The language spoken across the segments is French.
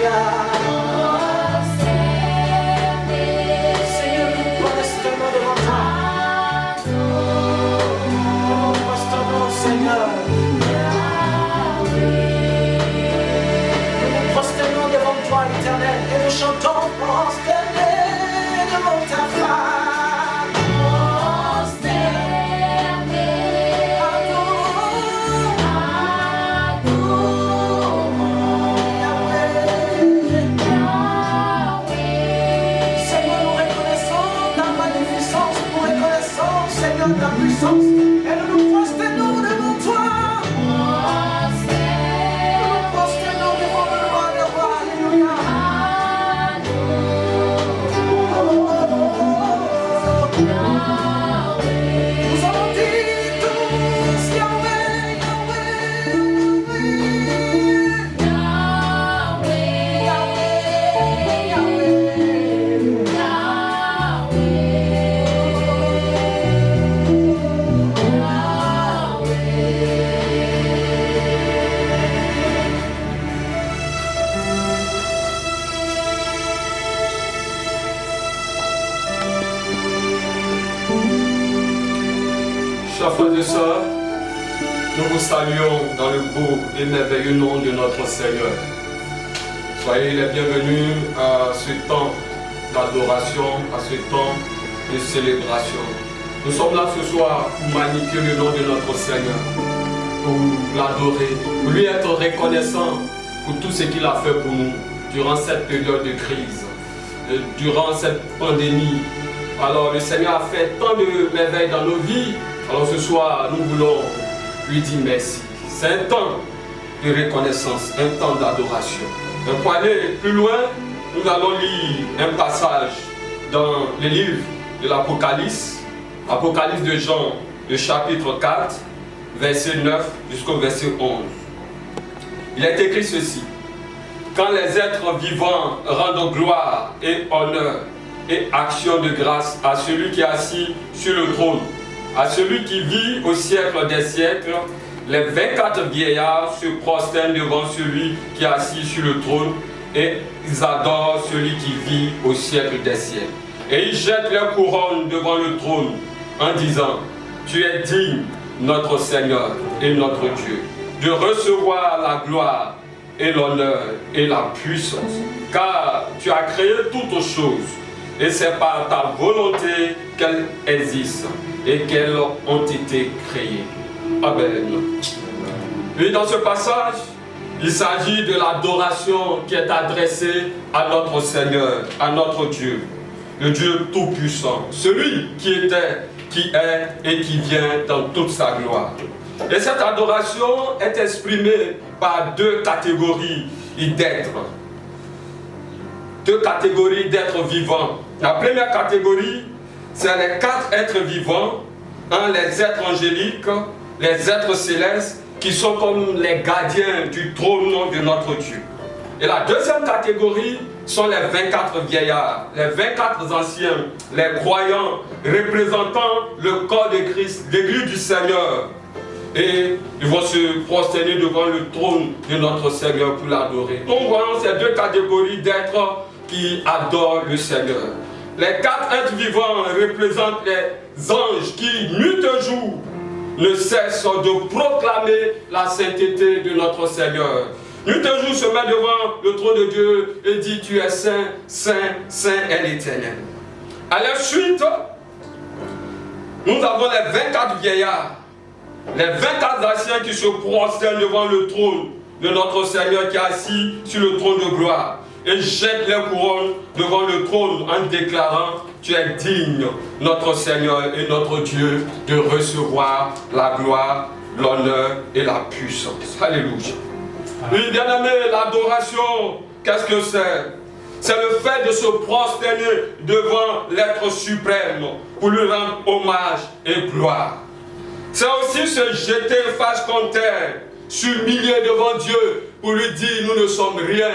Seigneur, nous prosternons devant toi. Nous prosternons, Seigneur. Nous prosternons devant toi, l'Éternel, et nous chantons prosterner devant ta face. Ta puissance, et nous nous prosternons devant toi. Nous nous prosternons devant le roi des rois. Alléluia. Nous avons dit tous Yahweh, Chers frères et sœurs, nous vous saluons dans le beau et merveilleux nom de notre Seigneur. Soyez les bienvenus à ce temps d'adoration, à ce temps de célébration. Nous sommes là ce soir pour magnifier le nom de notre Seigneur, pour l'adorer, pour lui être reconnaissant pour tout ce qu'il a fait pour nous durant cette période de crise, durant cette pandémie. Alors le Seigneur a fait tant de merveilles dans nos vies. Alors ce soir, nous voulons lui dire merci. C'est un temps de reconnaissance, un temps d'adoration. Pour aller plus loin, nous allons lire un passage dans le livre de l'Apocalypse, Apocalypse de Jean, le chapitre 4, verset 9 jusqu'au verset 11. Il est écrit ceci: quand les êtres vivants rendent gloire et honneur et action de grâce à celui qui est assis sur le trône, à celui qui vit au siècle des siècles, les 24 vieillards se prosternent devant celui qui est assis sur le trône et ils adorent celui qui vit au siècle des siècles. Et ils jettent leur couronne devant le trône en disant: tu es digne, notre Seigneur et notre Dieu, de recevoir la gloire et l'honneur et la puissance, car tu as créé toutes choses et c'est par ta volonté qu'elles existent et qu'elles ont été créées. Amen. Puis dans ce passage, il s'agit de l'adoration qui est adressée à notre Seigneur, à notre Dieu, le Dieu Tout-Puissant, celui qui était, qui est et qui vient dans toute sa gloire. Et cette adoration est exprimée par deux catégories d'êtres. Deux catégories d'êtres vivants. La première catégorie, c'est les 4 êtres vivants, les êtres angéliques, les êtres célestes, qui sont comme les gardiens du trône de notre Dieu. Et la deuxième catégorie sont les 24 vieillards, les 24 anciens, les croyants, représentant le corps de Christ, l'église du Seigneur. Et ils vont se prosterner devant le trône de notre Seigneur pour l'adorer. Donc voyons ces deux catégories d'êtres qui adorent le Seigneur. Les 4 êtres vivants représentent les anges qui, nuit et jour, ne cessent de proclamer la sainteté de notre Seigneur. Nuit et jour se met devant le trône de Dieu et dit: tu es saint, saint, saint est l'Éternel. À la suite, nous avons les 24 vieillards, les 24 anciens qui se prosternent devant le trône de notre Seigneur qui est assis sur le trône de gloire et jettent les couronnes devant le trône en déclarant: tu es digne, notre Seigneur et notre Dieu, de recevoir la gloire, l'honneur et la puissance. Alléluia. Oui, bien-aimé, l'adoration, qu'est-ce que c'est? C'est le fait de se prosterner devant l'être suprême pour lui rendre hommage et gloire. C'est aussi se jeter face contre terre, s'humilier devant Dieu pour lui dire: nous ne sommes rien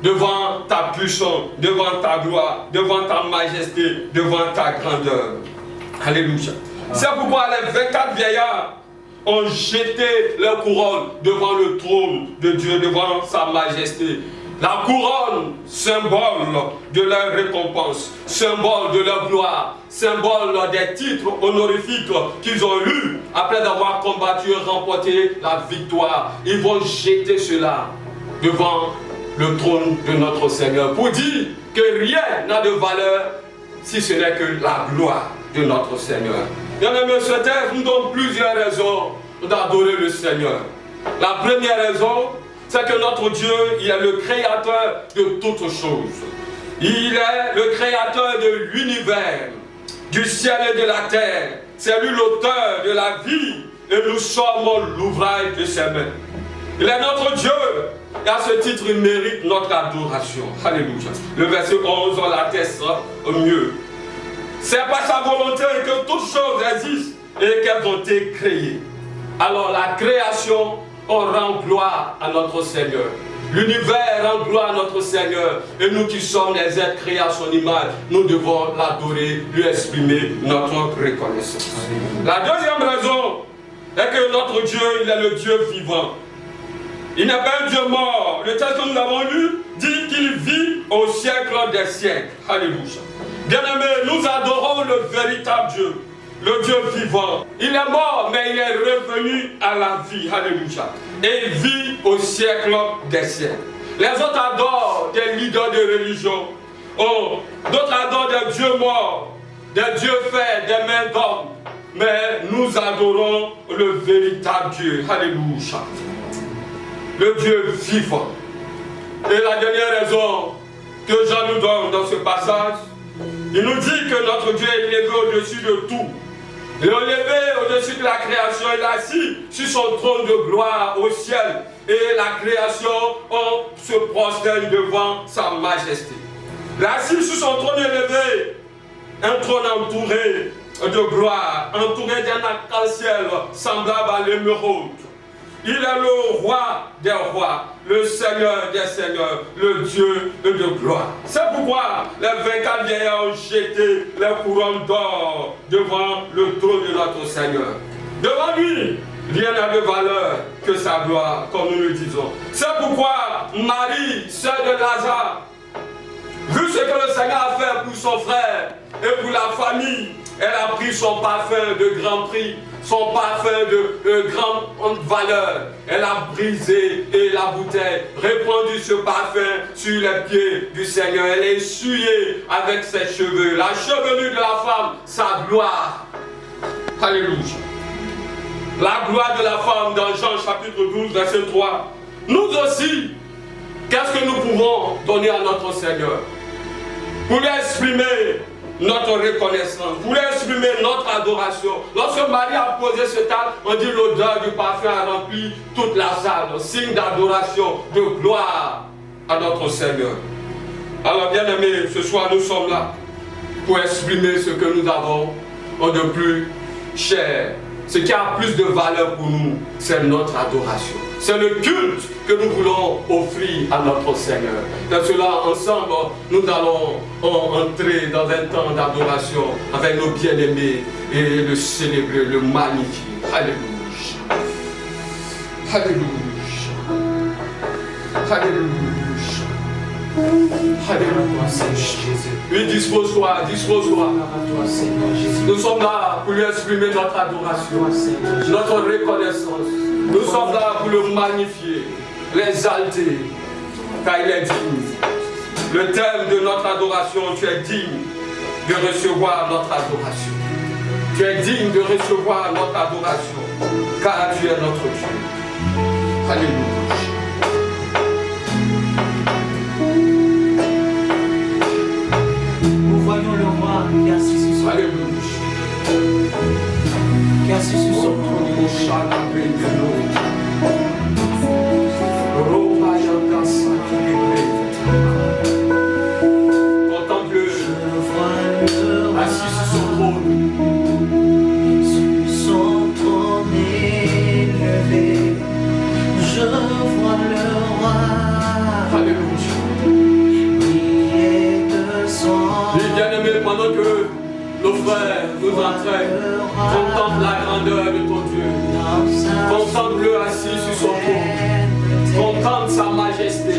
devant ta puissance, devant ta gloire, devant ta majesté, devant ta grandeur. Alléluia. C'est pourquoi les 24 vieillards ont jeté leur couronne devant le trône de Dieu, devant sa majesté. La couronne, symbole de leur récompense, symbole de leur gloire, symbole des titres honorifiques qu'ils ont eus après avoir combattu et remporté la victoire. Ils vont jeter cela devant le trône de notre Seigneur pour dire que rien n'a de valeur si ce n'est que la gloire de notre Seigneur. Bien-aimés, ce texte nous donne plusieurs raisons d'adorer le Seigneur. La première raison, c'est que notre Dieu, il est le créateur de toutes choses. Il est le créateur de l'univers, du ciel et de la terre. C'est lui l'auteur de la vie et nous sommes l'ouvrage de ses mains. Il est notre Dieu et à ce titre, il mérite notre adoration. Alléluia. Le verset 11, on l'atteste au mieux. C'est par sa volonté que toutes choses existent et qu'elles ont été créées. Alors la création, on rend gloire à notre Seigneur. L'univers rend gloire à notre Seigneur. Et nous qui sommes les êtres créés à son image, nous devons l'adorer, lui exprimer notre reconnaissance. La deuxième raison est que notre Dieu, il est le Dieu vivant. Il n'est pas un Dieu mort. Le texte que nous avons lu dit qu'il vit au siècle des siècles. Alléluia. Bien-aimés, nous adorons le véritable Dieu. Le Dieu vivant. Il est mort, mais il est revenu à la vie. Alléluia. Et il vit au siècle des siècles. Les autres adorent des leaders de religion. Oh, d'autres adorent des dieux morts, des dieux faits, des mains d'hommes. Mais nous adorons le véritable Dieu. Alléluia. Le Dieu vivant. Et la dernière raison que Jean nous donne dans ce passage, il nous dit que notre Dieu est élevé au-dessus de tout. Il est élevé au-dessus de la création, il est assis sur son trône de gloire au ciel. Et la création, on se prosterne devant sa majesté. Il est assis sur son trône élevé, un trône entouré de gloire, entouré d'un arc-en-ciel semblable à l'émeraude. Il est le roi des rois, le Seigneur des seigneurs, le Dieu de gloire. C'est pourquoi les 24 vieillards ont jeté les couronnes d'or devant le trône de notre Seigneur. Devant lui, rien n'a de valeur que sa gloire, comme nous le disons. C'est pourquoi Marie, sœur de Lazare, vu ce que le Seigneur a fait pour son frère et pour la famille, elle a pris son parfum de grand prix, son parfum de grande valeur. Elle a brisé la bouteille, répandu ce parfum sur les pieds du Seigneur. Elle a essuyé avec ses cheveux, la chevelure de la femme, sa gloire. Alléluia. La gloire de la femme dans Jean chapitre 12, verset 3. Nous aussi, qu'est-ce que nous pouvons donner à notre Seigneur? Pour lui exprimer notre reconnaissance, pour lui exprimer notre adoration. Lorsque Marie a posé ce table, on dit l'odeur du parfum a rempli toute la salle, signe d'adoration, de gloire à notre Seigneur. Alors bien aimés, ce soir nous sommes là pour exprimer ce que nous avons de plus cher. Ce qui a plus de valeur pour nous, c'est notre adoration. C'est le culte que nous voulons offrir à notre Seigneur. Dans cela, ensemble, nous allons entrer dans un temps d'adoration avec nos bien-aimés et le célébrer, le magnifier. Alléluia. Alléluia. Alléluia. Alléluia. Oui, dispose-toi, dispose-toi. Nous sommes là pour lui exprimer notre adoration, notre reconnaissance. Nous sommes là pour le magnifier, l'exalter, car il est digne. Le thème de notre adoration, tu es digne de recevoir notre adoration. Tu es digne de recevoir notre adoration, car tu es notre Dieu. Alléluia. Nous voyons le roi qui est assis sur son trône. Qui est assis sur son trône. Contemple-le, assis sur son trône. Sur son trône élevé, je vois le roi. Alléluia. Briller de son. Et bien aimé, pendant que nos frères nous entraînent, contemple la grandeur de ton Dieu. Contemple-le assis sur son trône. Contemple sa majesté.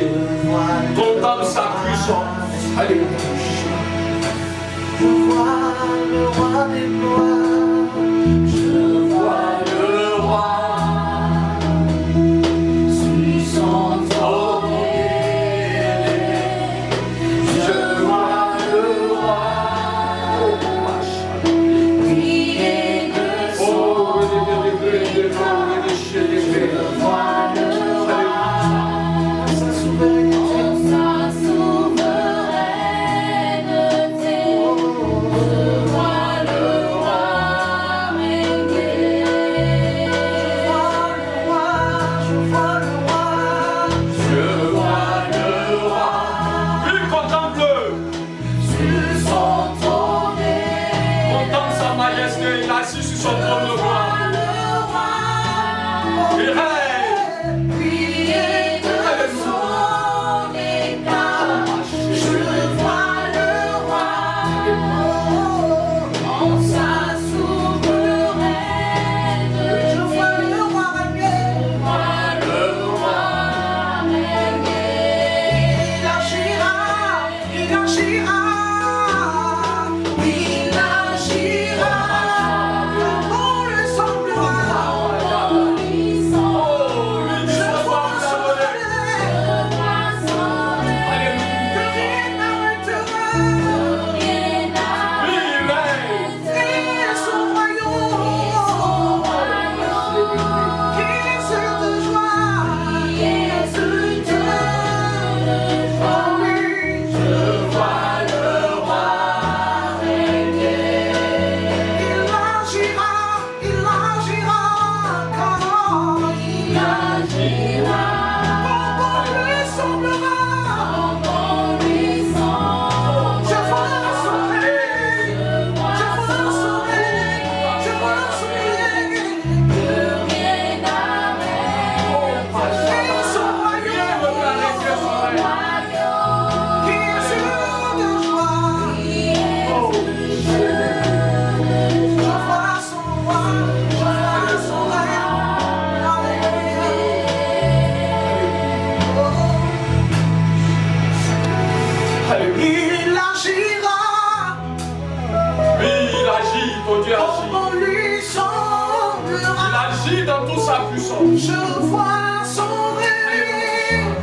agit dans toute sa puissance. Je vois son règne,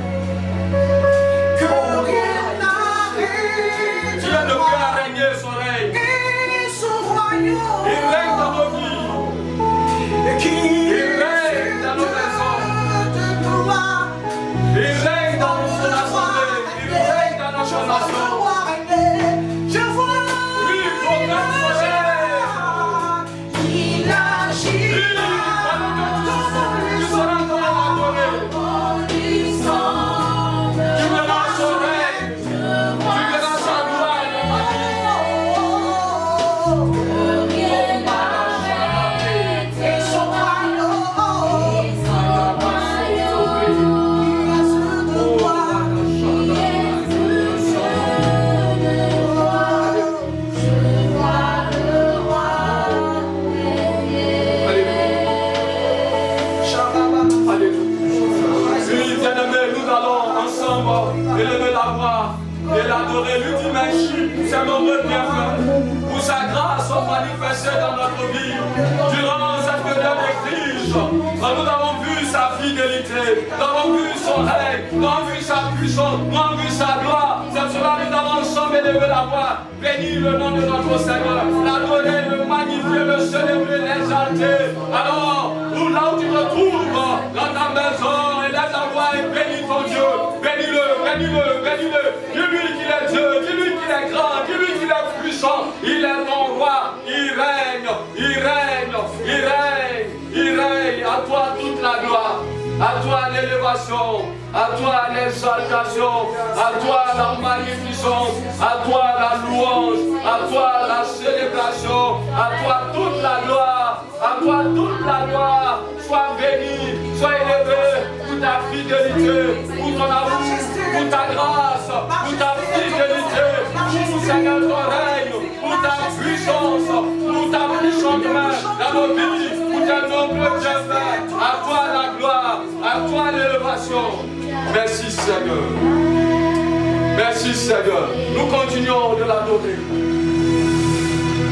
que rien n'arrête. Dieu ne peut régner son règne. Et son royaume, Il règne dans nos vies. et qui Il règne dans nos maisons. de gloire. Il règne dans notre assemblée. Il règne dans notre nation. Je vois, Lui, il proclame son règne. il agit. Lui, pendant que tu seras en train d'adorer, tu verras son règne. Tu verras sa gloire dans ta vie. Et son Oui, bien-aimé, nous allons ensemble élever la voix et l'adorer. Lui dit merci, c'est nombreux bienfaits pour sa grâce manifestée dans notre vie. Durant cette période de crise, nous avons vu sa fidélité, nous avons vu son règne, nous avons vu sa puissance, nous avons vu sa gloire. C'est cela que nous avons ensemble élevé la voix. Bénis le nom de notre Seigneur, l'adorer, le magnifier, le célébrer, l'exalter. Alors, là où tu te trouves, dans ta maison, élève la voix et bénis ton Dieu. Bénis-le, bénis-le, bénis-le. Dis-lui qu'il est Dieu, dis-lui qu'il est grand, dis-lui qu'il est puissant. Il est ton roi, il règne, il règne, il règne, il règne. À toi toute la gloire, à toi l'élévation, à toi l'exaltation, à toi la magnificence, à toi la louange, à toi la célébration, à toi toute la gloire, à toi toute la gloire. Sois béni, sois élevé pour ta fidélité, pour ton amour, pour ta grâce, pour ta fidélité, pour Seigneur ton règne, pour ta puissance, pour ta puissante main dans nos vies, pour tes nombreux bienfaits. À toi la gloire, à toi l'élévation. Merci Seigneur. Merci Seigneur. Nous continuons de l'adorer.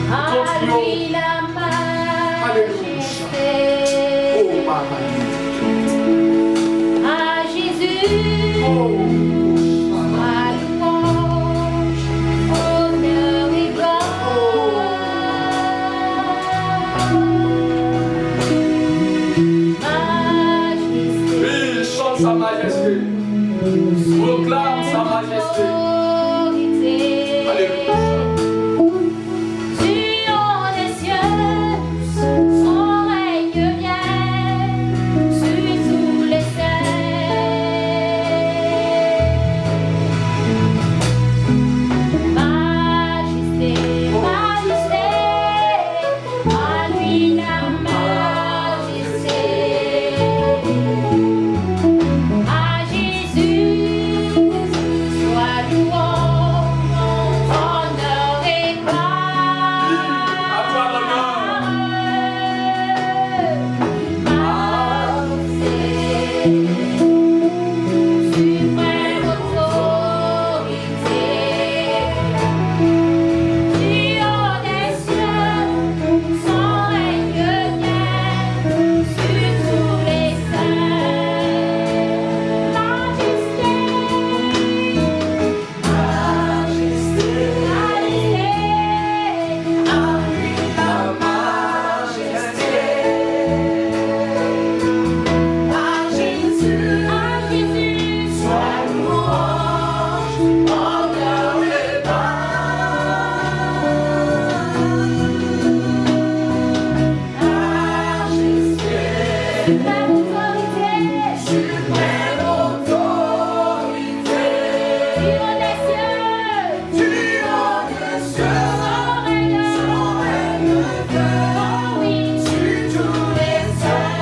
Nous continuons. Alléluia. Oh, à Jésus, à louange, honneur et gloire. Majesté, Oui, chante sa majesté. Proclame sa majesté. autorité. Alléluia. Sur les cieux, son règne vient, sur tous les majesté, majesté, à lui la majesté, à Jésus, soit louange, honneur et gloire. À toi l'honneur. Suprême autorité, du haut des cieux, son règne vient sur tous les saints. Majesté, à Jésus, soit louange, honneur et suprême autorité, du haut des cieux, son règne vient, oh oui, sur tous les saints.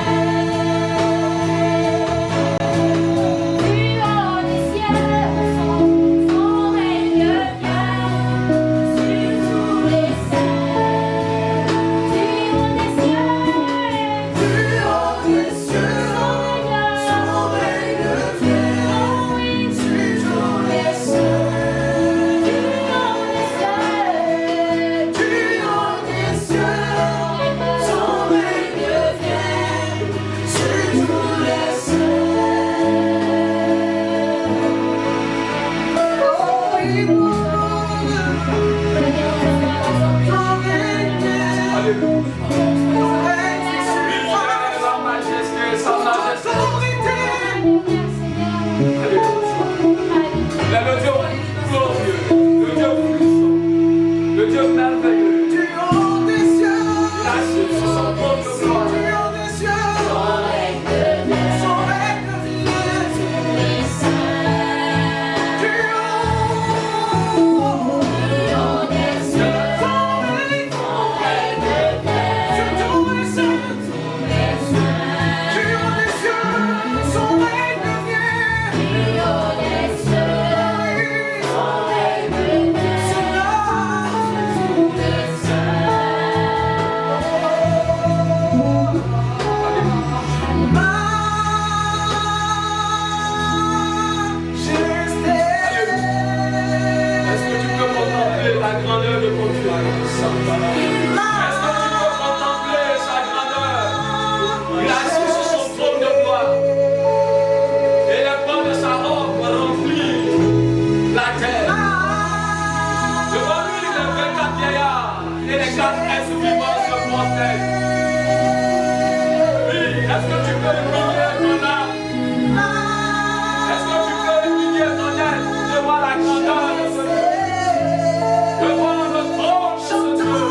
Du haut des cieux, son règne vient, sur tous les saints. Du haut des cieux, peux humilier ton âme? Est-ce que tu peux humilier ton être devant la grandeur de ce Dieu? Devant le trône de ce Dieu?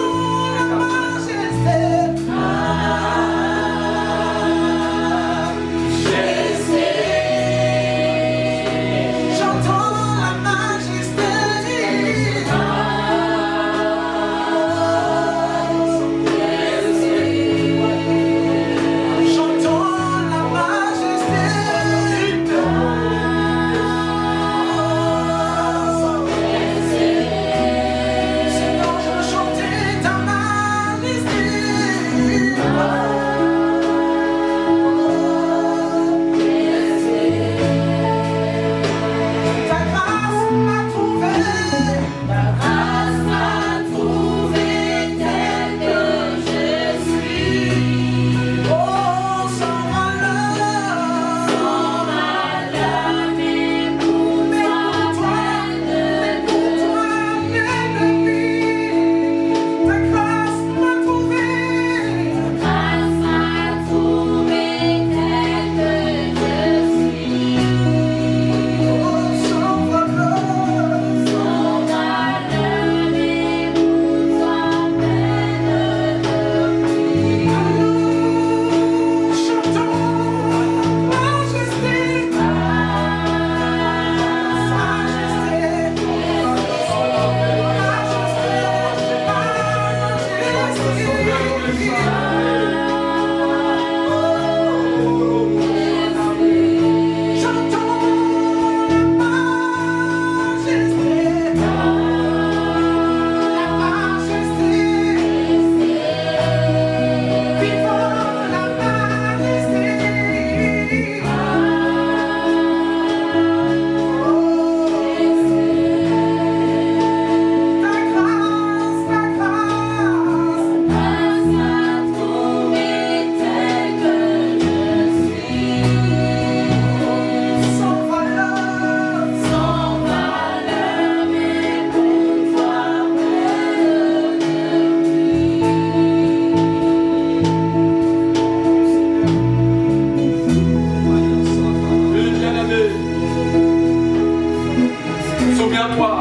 Souviens-toi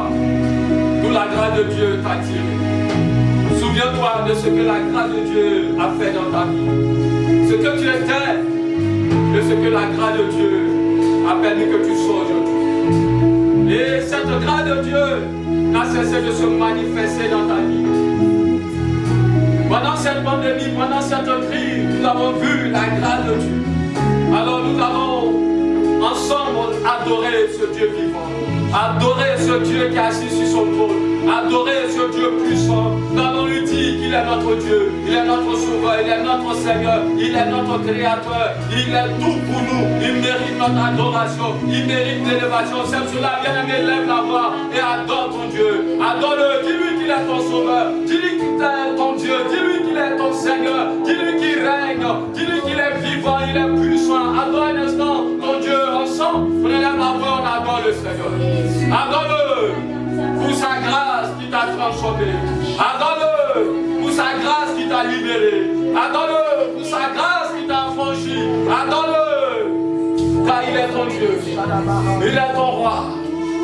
d'où la grâce de Dieu t'a tiré. Souviens-toi de ce que la grâce de Dieu a fait dans ta vie. Ce que tu étais et ce que la grâce de Dieu a permis que tu sois aujourd'hui. Et cette grâce de Dieu n'a cessé de se manifester dans ta vie. Pendant cette pandémie, pendant cette crise, nous avons vu la grâce de Dieu. Alors nous allons ensemble adorer ce Dieu vivant. Adorer ce Dieu qui est assis sur son trône. Adorer ce Dieu puissant. Nous allons lui dire qu'il est notre Dieu. Il est notre sauveur. Il est notre Seigneur. Il est notre Créateur. Il est tout pour nous. Il mérite notre adoration. Il mérite l'élévation. C'est cela, bien-aimé, lève la voix et adore ton Dieu. Adore-le. Dis-lui qu'il est ton sauveur. Dis-lui qu'il est ton Dieu. Dis-lui qu'il est ton Seigneur. Dis-lui qu'il règne. Dis-lui qu'il est vivant. Il est puissant. Adore un instant ton Dieu ensemble. On élève la voix, on adore le Seigneur. Adore-le pour sa grâce qui t'a transformé. Adore-le pour sa grâce qui t'a libéré. Adore-le pour sa grâce qui t'a affranchi. Adore-le car il est ton Dieu. Il est ton roi.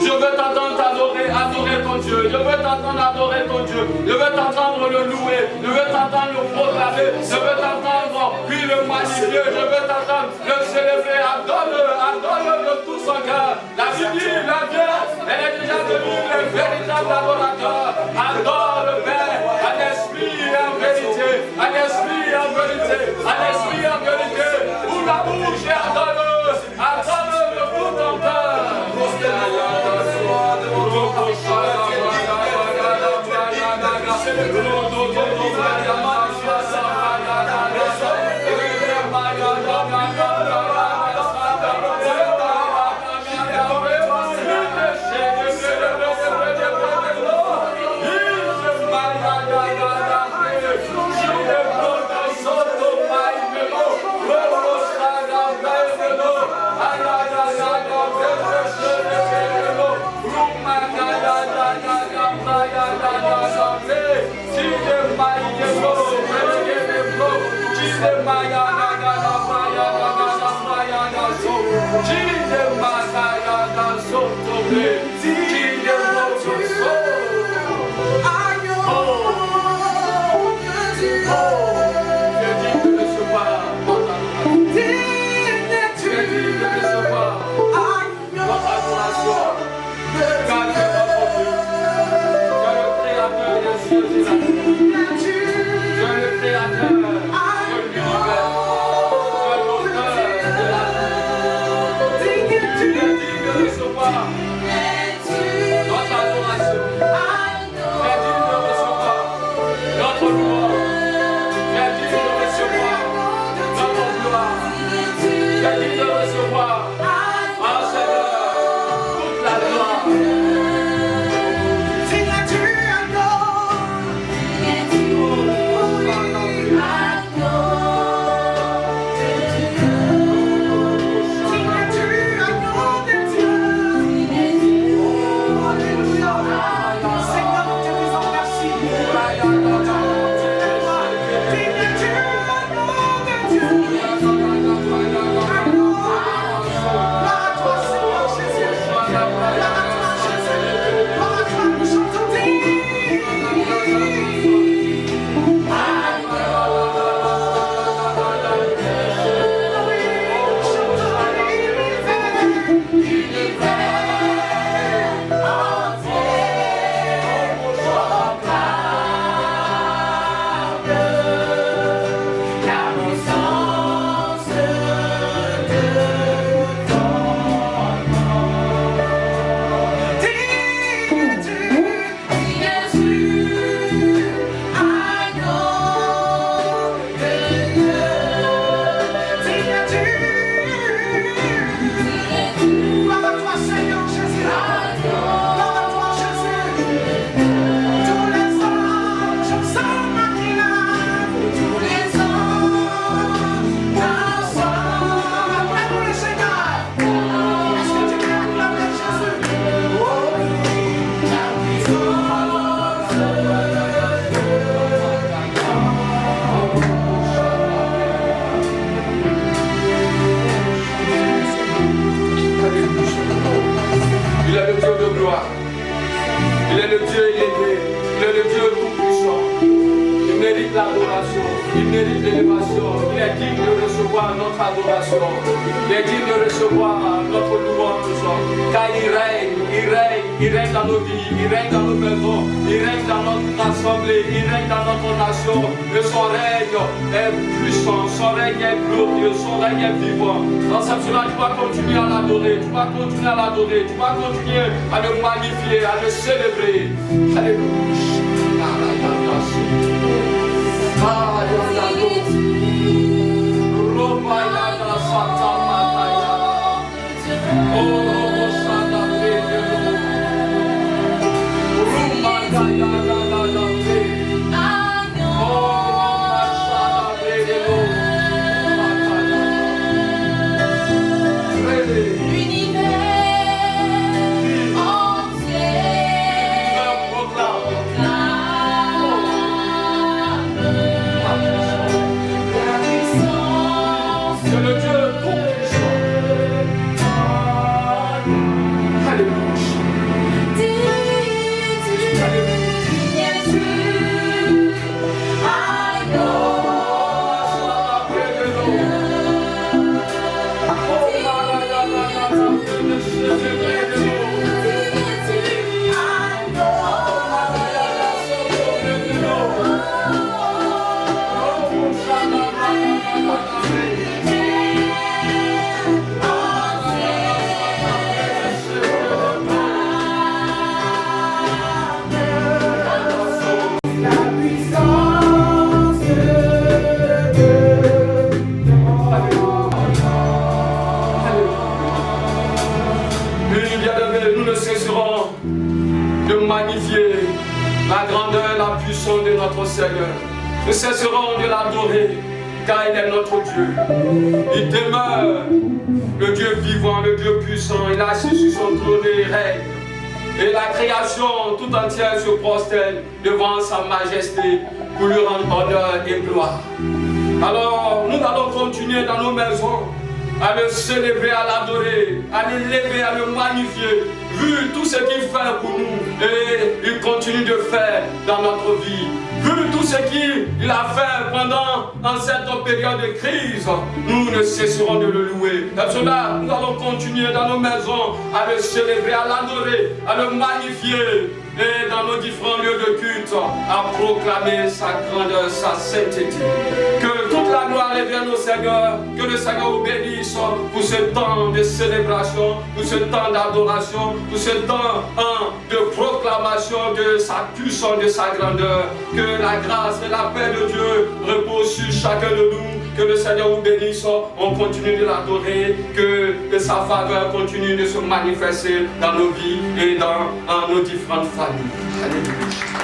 Je veux t'entendre t'adorer, adorer ton Dieu. Je veux t'entendre adorer ton Dieu. Je veux t'entendre le louer. Je veux t'entendre le proclamer. Je veux t'entendre puis le magnifier. Je veux t'entendre le célébrer. Adore-le, adore-le de tout son cœur. La Bible, la Vierge, elle est déjà devenue le véritable adorateur. Adore le Père, à l'esprit et en vérité. À l'esprit et en vérité. À l'esprit et en vérité. Ouvre la bouche et adore-le. Adore-le de tout ton cœur. Maya, recevoir notre adoration. Il est digne de recevoir notre louange. Il est digne de recevoir notre gloire. Il est digne de recevoir en Seigneur toute la gloire. Il est le Dieu élevé, il est le Dieu tout-puissant. Il mérite l'adoration, il mérite l'élévation, il est digne de recevoir notre adoration, il est digne de recevoir notre louange, car il règne dans nos vies, il règne dans nos maisons, il règne dans notre assemblée, il règne dans notre nation, et son règne est puissant, son règne est glorieux, son règne est vivant. Dans cette journée, tu vas continuer à l'adorer, tu vas continuer à l'adorer, tu vas continuer à le magnifier, à le célébrer. Alléluia. De notre Seigneur. Nous cesserons de l'adorer car il est notre Dieu. Il demeure le Dieu vivant, le Dieu puissant. Il est assis sur son trône et il règne. Et la création tout entière se prosterne devant sa majesté pour lui rendre honneur et gloire. Alors nous allons continuer dans nos maisons à le célébrer, à l'adorer, à l'élever, à le magnifier, vu tout ce qu'il fait pour nous et il continue de faire dans notre vie. Vu tout ce qu'il a fait pendant cette période de crise, nous ne cesserons de le louer. Pour cela, nous allons continuer dans nos maisons à le célébrer, à l'adorer, à le magnifier et dans nos différents lieux de culte, à proclamer sa grandeur, sa sainteté. Que toute la gloire revienne au Seigneur. Que le Seigneur vous bénisse pour ce temps de célébration, pour ce temps d'adoration, pour ce temps de proclamation de sa puissance, de sa grandeur. Que la grâce et la paix de Dieu reposent sur chacun de nous. Que le Seigneur vous bénisse. On continue de l'adorer. Que sa faveur continue de se manifester dans nos vies et dans nos différentes familles. Alléluia.